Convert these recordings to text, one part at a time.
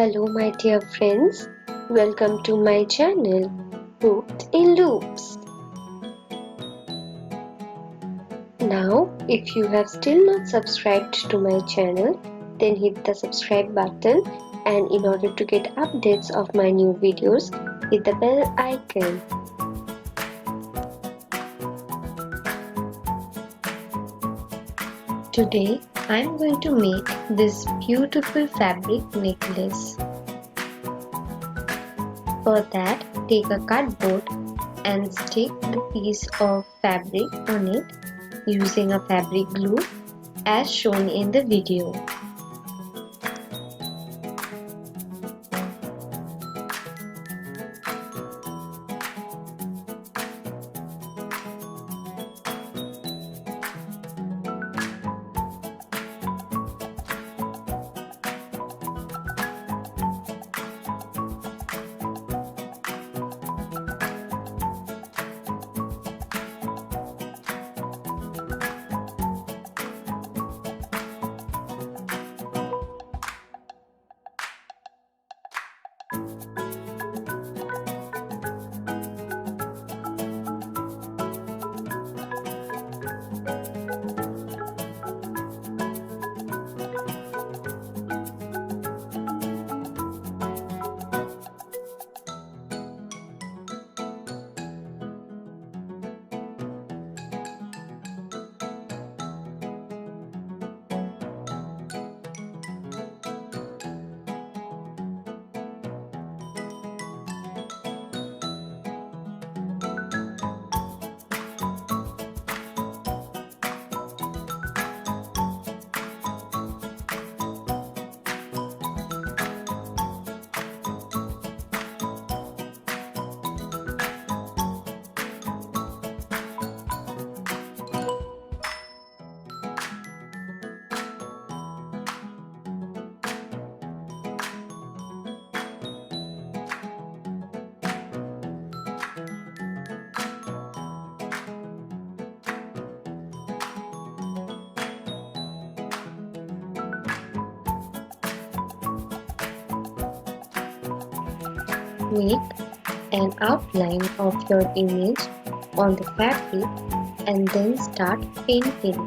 Hello my dear friends, welcome to my channel Hooked in Loops. Now if you have still not subscribed to my channel, then hit the subscribe button, and in order to get updates of my new videos, hit the bell icon. Today I am going to make this beautiful fabric necklace. For that, take a cardboard and stick the piece of fabric on it using a fabric glue as shown in the video. Make an outline of your image on the fabric and then start painting.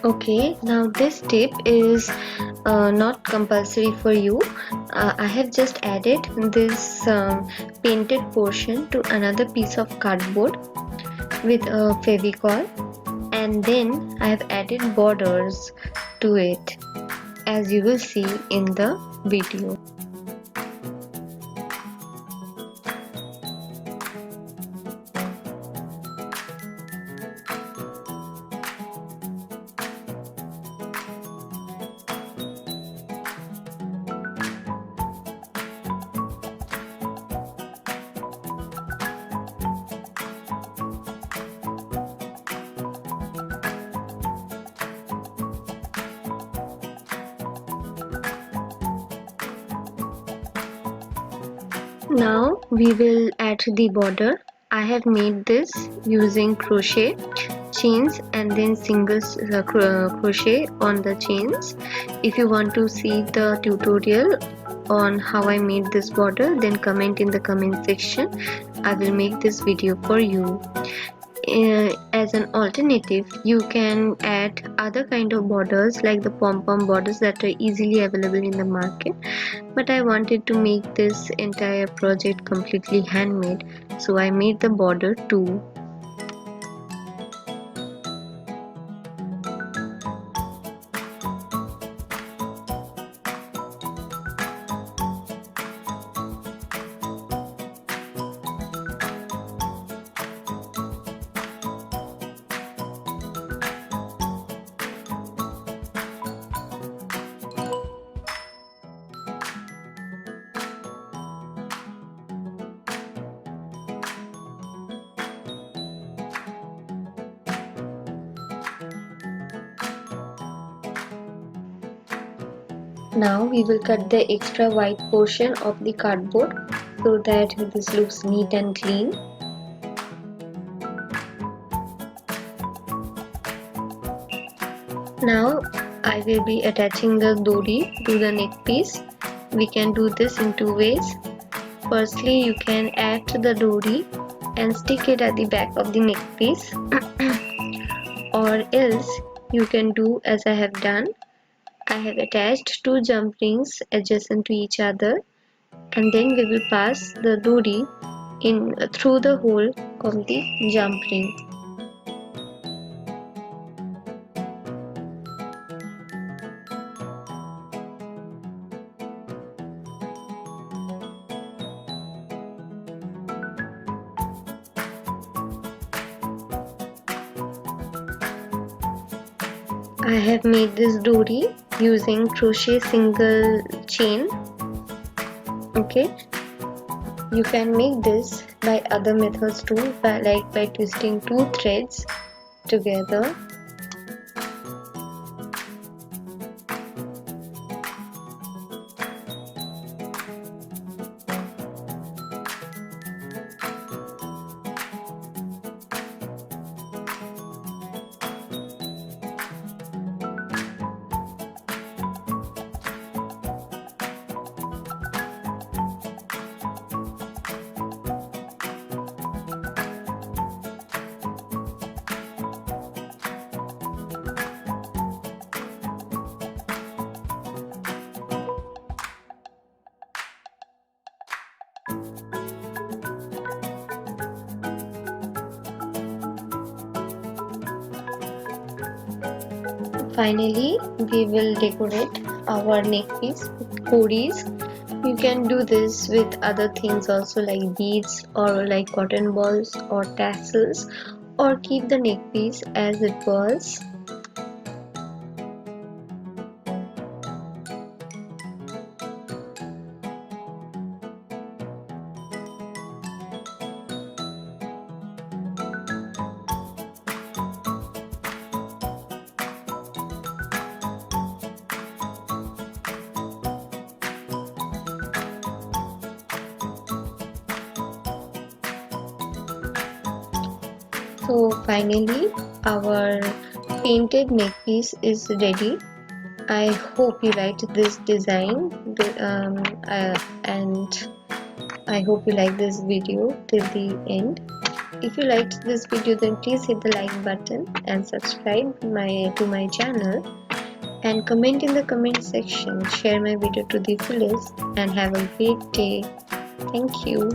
Okay, now this tip is not compulsory for you. I have just added this painted portion to another piece of cardboard. with a fevicryl, and then I have added borders to it, as you will see in the video. Now we will add the border. I have made this using crochet chains and then single crochet on the chains. If you want to see the tutorial on how I made this border, then comment in the comment section. I will make this video for you. As an alternative, you can add other kind of borders like the pom-pom borders that are easily available in the market, but I wanted to make this entire project completely handmade, so I made the border too. Now we will cut the extra white portion of the cardboard so that this looks neat and clean. Now I will be attaching the dori to the neck piece. We can do this in two ways. Firstly, you can add the dori and stick it at the back of the neck piece, or else you can do as I have done. I have attached two jump rings adjacent to each other, and then we will pass the dori in through the hole of the jump ring. I have made this dori using crochet single chain. Okay, you can make this by other methods too, like by twisting two threads together. Finally, we will decorate our neck piece with cowries. You can do this with other things also, like beads or like cotton balls or tassels, or keep the neck piece as it was. So finally our painted neck piece is ready. I hope you liked this design, and I hope you like this video till the end. If you liked this video, then please hit the like button and subscribe to my channel, and comment in the comment section. Share my video to the fullest and have a great day. Thank you.